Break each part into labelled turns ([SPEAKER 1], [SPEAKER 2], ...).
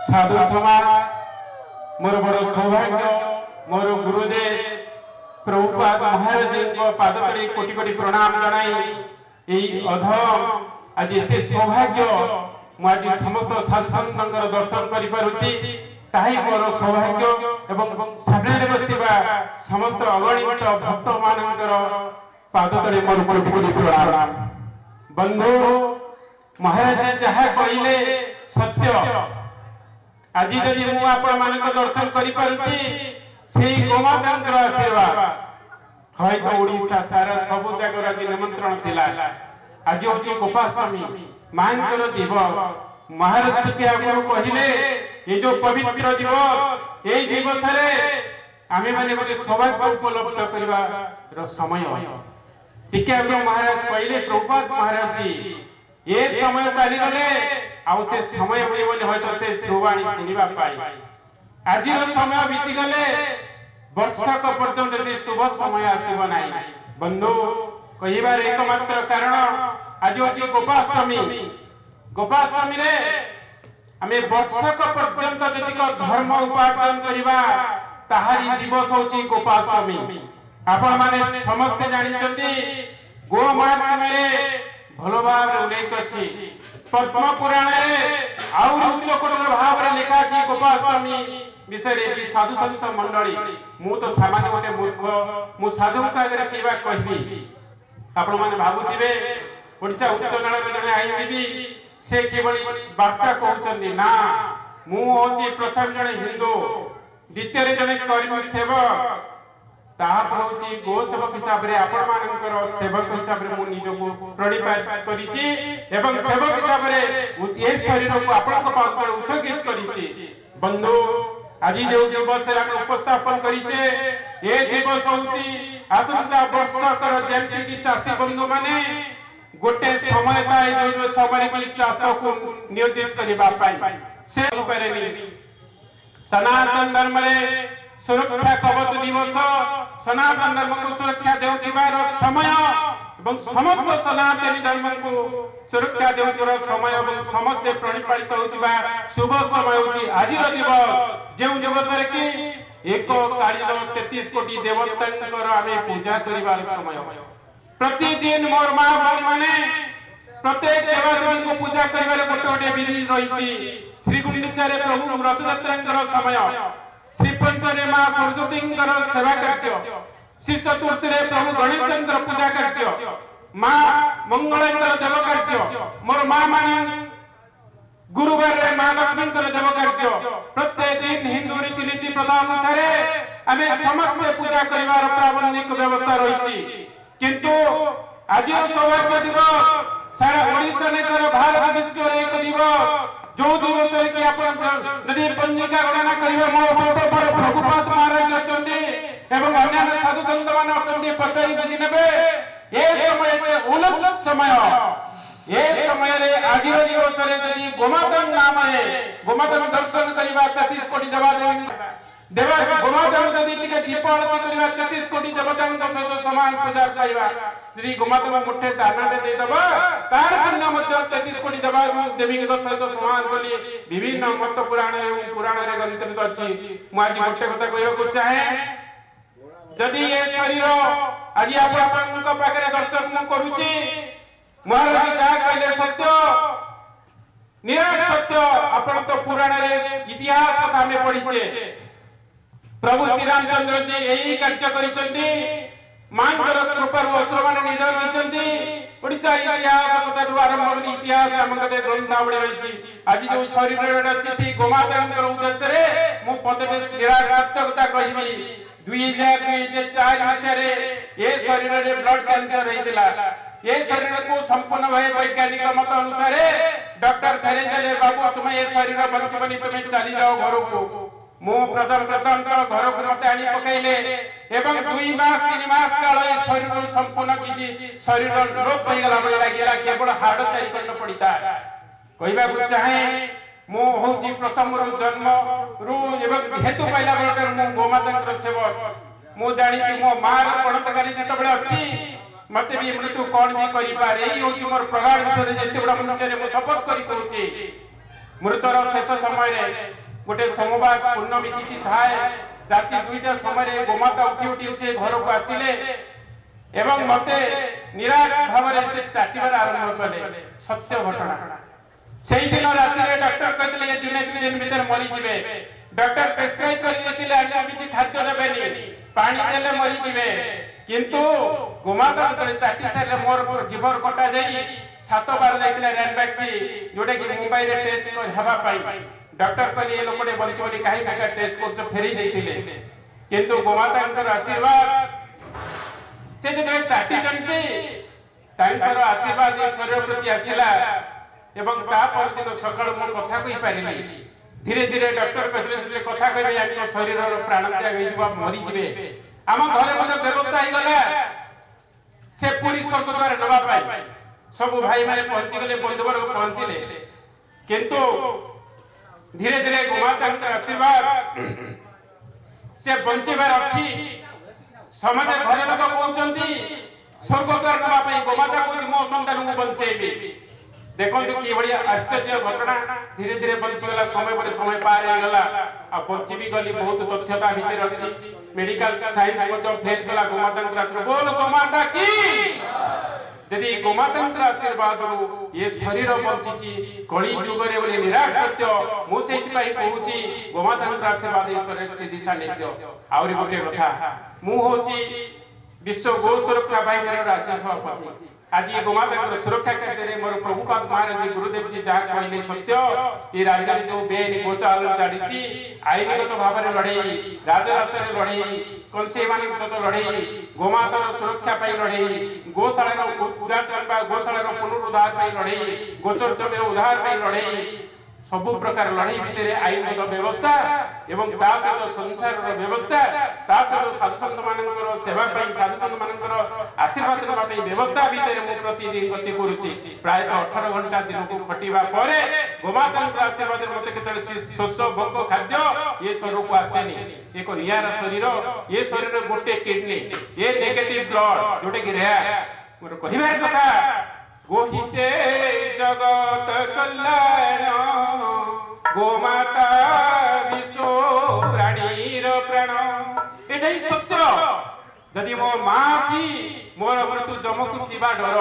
[SPEAKER 1] साधु समाज मोर बड़ सौभाग्य मोर गुरुदेव प्रभुपाद महाराज जी को पाद पड़ी कोटि कोटि प्रणाम जनाई एई अधम आज एते सौभाग्य मु आज समस्त साधु संतंकर दर्शन करि पारुछि ताही मोर सौभाग्य एवं सामने बस्तिबा समस्त अगणित भक्त मानकर पाद तले मोर कोटि कोटि प्रणाम। बंधु महाराज जहा कहिले सत्य आज जदि मु आपण मानक दर्शन करि पारुछि सेही गोमातांकर आशीर्वाद हयतो ओडिसा सारा सब जगह आज निमंत्रण थिला। आज होछि गोपाष्टमी मांकर दिवस महाराज के आपको कहिले ये जो पवित्र दिवस ए दिवस रे आमे माने गोटे सौभाग्य उपलब्ध करबा रो समय टिके आपको महाराज कहिले प्रभुपाद महाराज जी ए समय चली गले आउ से समय होई बोले हयतो से श्रोवाणी सुनिबा पाई आज रो समय बीती गले वर्षक पर्यंत से शुभ समय आसीबो नाही। बंधु कहिबार एकमात्र कारण आज होछि गोपाष्टमी। गोपाष्टमी रे आमे वर्षक पर्यंत जतिक धर्म उपार्जन करिबा ताहारी दिवस होछि गोपाष्टमी। आपण माने समस्त जानि छथि गोमाता रे भलो भाव उल्लेख अछि पद्म पुराण रे और उच्च कोटि भाव रे लिखा अछि गोपाष्टमी विषय रे साधु संत मंडली मु तो सामान्य गोटे मूर्ख मु साधु कागरे केबा कहबी आपण माने भाबुथिबे ओडिसा उच्च न्यायालय जने आईनजीबी से केवल वार्ता कहउचंदी ना मु होची प्रथम जने हिंदू द्वितीय रे जने कर्मी सेवक तापर होची गो सेवक हिसाब रे आपण मानकर सेवक हिसाब रे मु निज को प्रणिपात करिछि एवं सेवक हिसाब रे ए शरीर को आपण को पाद पर उच्छगित करिछि। बंधु आज जो दिवस रे हम उपस्थापन करिछे ए दिवस होची आसंता वर्षकर जेंति की चासी बंधु माने गोटे समय पाए जो समय की चाष को नियोजित करबा पाई से पारेनी। सनातन धर्म रे सुरक्षा कवच दिवस सनातन धर्म को सुरक्षा देउथिबार समय एवं समस्त सनातनी धर्म को सुरक्षा देउथिबार समय एवं समस्त प्रणिपालित होतिबा शुभ समय होची आजिर दिवस जेउ दिवस रे कि एक कालीन 33 कोटी देवतांकर आमे पूजा करिबार समय। प्रतिदिन मोर मां भौणी माने प्रत्येक देवदेवी को पूजा करिबार गोटे गोटे विधि रहिछि। श्री गुंडीचा रे प्रभु रथ यात्रांकर समय श्री पंचरे मां सरस्वतींकर सेवा कार्य श्री चतुर्थी रे प्रभु गणेशंकर पूजा कार्य मां मंगलेंकर देव कार्य मोर मां माने गुरुवार रे मां लक्ष्मींकर देव कार्य प्रत्येक दिन हिंदू रीति नीति प्रथा अनुसार आमे समस्त पूजा करिवार प्रावण्यक व्यवस्था रहिछि। किंतु आज सौभाग्य दिवस सारा ओडिसा ने सारा भारत विश्व रे एक दिवस जो दिवस रे कि आपण नदी पंजिका गणना करिवे मो सहित बड़ प्रभुपाद महाराज अछंती एवं अन्य साधु संत मान अछंती पचारी बुझी नेबे ए समय पे उलट समय ए समय रे आज दिवस रे जदी गोमाता नाम है गोमाता दर्शन करिबा 33 कोटी देवा गोमाता जदी टिके दीपावली करिबा 33 कोटी देवतांक सहित समान पूजा करिबा यदि गोमाता मुठे दाना दे दबा तार पुण्य मध्य 33 कोटी देवा देवी के सहित समान बोली विभिन्न मत पुराण एवं पुराण रे ग्रंथित अछि। मु आज गोटे कथा कहबा चाहे जदि ए शरीर आज आपन पाखरे दर्शन करूची महाराज जा कहले सत्य निराट सत्य आपण तो पुराण रे इतिहास कथा में पढिचे प्रभु श्री रामचंद्र जी यही कार्य करिसंती मांकर कृपार असुर माने निधन होइसंती ओडिसा इतिहास कथाठू आरंभ करी इतिहास हमकटे ग्रंथावली रहिछि आज जो शरीर अछि से गोमातांकर उद्देश्य रे मु पदटे निराकर्तकता कहिबी 2004 मसियारे ए शरीर रे ब्लड कैंसर रहितला ये शरीर को संपूर्ण भाई वैज्ञानिक मत अनुसार डॉक्टर फेरेंजले बाबू तुम्हें ये शरीर बंचबनी तुम्हें चली जाओ घर को मु प्रथम तो घर को मत आनी पकाइले एवं 2 मास 3 मास काल ये शरीर को संपूर्ण किछि शरीर लोप होई गला बडा लागिला केवल हाड़ चारि खंड पड़िता कहबा को चाहे मु होची प्रथम रु जन्म रु एवं हेतु पाइला बडकर मु गोमातांकर सेवक मु जानि कि मो मार पणतकारी जत बडा अछि मते भी मृत्यु कोन भी करि पारे एई होची मोर प्रगाढ़ विषय जेते बडा मनुष्य रे मु शपथ करि कहूची मृत्युर शेष समय रे गोटे सोमवार पूर्णमी तिथि थाए राति 2टा समय रे गोमाता उठी से घर को आसिले एवं मते निराश भाव रे से चाटिबार आरंभ कले सत्य घटना सेही दिन राति रे डॉक्टर कहले ये दिन 2 दिन भीतर मरि जिवे डॉक्टर प्रेस्क्राइब करि देतिले आनी किछि खाद्य देबेनी पानी देले मरि जिवे किंतु गोमाता तले चाटी सारे मोर जीवर कटा जाई 7 बार लाइकले रैनबैक्सी जोटे कि मुंबई रे टेस्ट कर हवा पाई डॉक्टर कहले ए लोकटे बंचोली काहे का टेस्ट कोर्स फेरी देतिले किंतु गोमातांकर आशीर्वाद से जे चाटी चंती तांकर आशीर्वाद ए शरीर प्रति आसीला एवं ता पर दिन सकाळ मो कथा कहि पारिली धीरे धीरे डॉक्टर कहले कथा कहबे या शरीर रो प्राण त्याग होई जबा मरि जिवे आम घरे मते व्यवस्था ही गला से पूरी स्वर्ग द्वार नवा पाई सब भाई माने पहुंची गले बंधुवर पहुंचीले किंतु धीरे धीरे गोमातांकर आशीर्वाद से बंचीबार अछि समाज घरे लोक कहउचंती स्वर्ग द्वार नवा पाई गोमाता को मो संतान मु बंचेबी देखंतु कि बढ़िया आश्चर्य घटना धीरे धीरे बंची गला समय पर समय पार हो गला आ बंची भी गली बहुत तथ्यता भीतर अछि मेडिकल साइंस को फेल कला गोमातांकर आशीर्वाद बोल गोमाता की यदि गोमातांकर आशीर्वाद ये शरीर बंची कली युग रे बोले निराश सत्य मु सेति पाई कहूची गोमातांकर आशीर्वाद ये शरीर से दिशा नित्य आउरी गोटे कथा मु होची विश्व गो सुरक्षा बाहिनीर राज्य सभापति आज ये गोमातांकर सुरक्षा कार्य रे मोर प्रभुपाद महाराज जी गुरुदेव जी जहा कहले सत्य ये राज्य रे जो बेन गोचाल चाडिची आईनगत भाव रे लड़ाई राजरास्ता रे लड़ाई कंसे मानक सत लड़ाई गोमातार सुरक्षा पाई लड़ाई गोशाला रो उद्धार बा गोशाला रो पुनरुद्धार पाई लड़ाई गोचर जमीर उद्धार पाई लड़ाई सब प्रकार लड़ाई भितर आईनगत व्यवस्था एवं ता सहित संसार व्यवस्था ता सहित साधु संत मानकर सेवा पाई साधु संत मानकर आशीर्वाद नबा पाई व्यवस्था भितर मु प्रतिदिन गति करूची प्राय 18 घंटा दिन को खटिबा परे गोमातांकर आशीर्वाद मते केतले शोष भोग खाद्य ये शरीर को आसेनी एक नियारा शरीर ये शरीर गोटे किडनी ये नेगेटिव ब्लड जोटे कि रे मोर कहिबार कथा गोहिते जगत कल्याण गोमाता विश्व प्राणीर प्राण एटाई सत्य जदि मो मां जी मोर मृत्यु जमकु किबा डर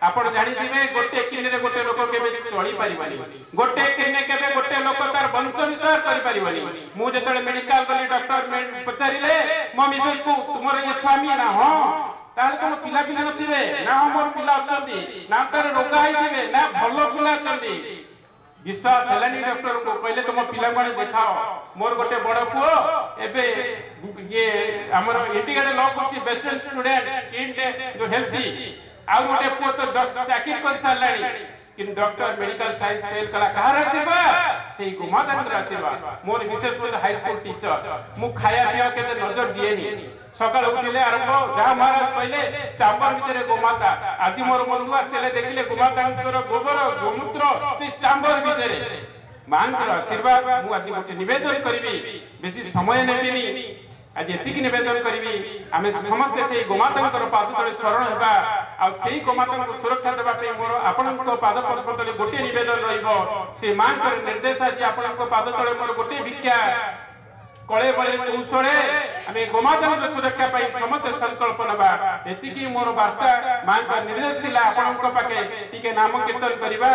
[SPEAKER 1] आपण जानि दिबे गोटे किने गोटे लोक केबे चली परिबानी गोटे किने केबे गोटे लोक तार वंश विस्तार करि परिबानी मु जेतले मेडिकल गली डॉक्टर पचारिले मो मिसेस को तुमर ये स्वामी ना हो ताले तुम पिला पिला नथिबे ना मोर पिला अछंती ना तार रोगा आइबे ना भलो पिला अछंती विश्वास हेलानी डॉक्टर को पहले तुम पिला माने देखाओ मोर गोटे बड़ पुओ एबे ये हमर इंडिकेट लॉ करछि बेस्ट स्टूडेंट किड जो हेल्दी आ गोटे पुओ तो चाकरी कर सारलानी किन डॉक्टर मेडिकल साइंस फेल कला कहार सेवा सेही गोमातांकर सेवा मोर विशेष को हाई स्कूल टीचर मु खाया पिया केते नजर दिएनी सकाळ उठिले आरंभ जहा महाराज कहले चांबर भितरे गोमाता आज मोर बंधु आस्तेले देखिले गोमातांकर गोबर गोमूत्र से चांबर भितरे मानकर आशीर्वाद मु आज गोटे निवेदन करबी बेसी समय नेबिनी आज एतिक निवेदन करबी आमे समस्त से गोमातांकर पाद तळे शरण हेबा आ सेही गोमातांकर सुरक्षा देबा पे मोर आपनक पाद पद्म तळे गोटे निवेदन रहिबो से मानकर निर्देश आज आपनक पाद तळे मोर गोटे भिक्षा कळे बळे कौशळे आमे गोमातांकर सुरक्षा पाई समस्त संकल्प नबा एतिकी मोर वार्ता मानकर निर्देश दिला आपनक पाके टिके नाम कीर्तन करिबा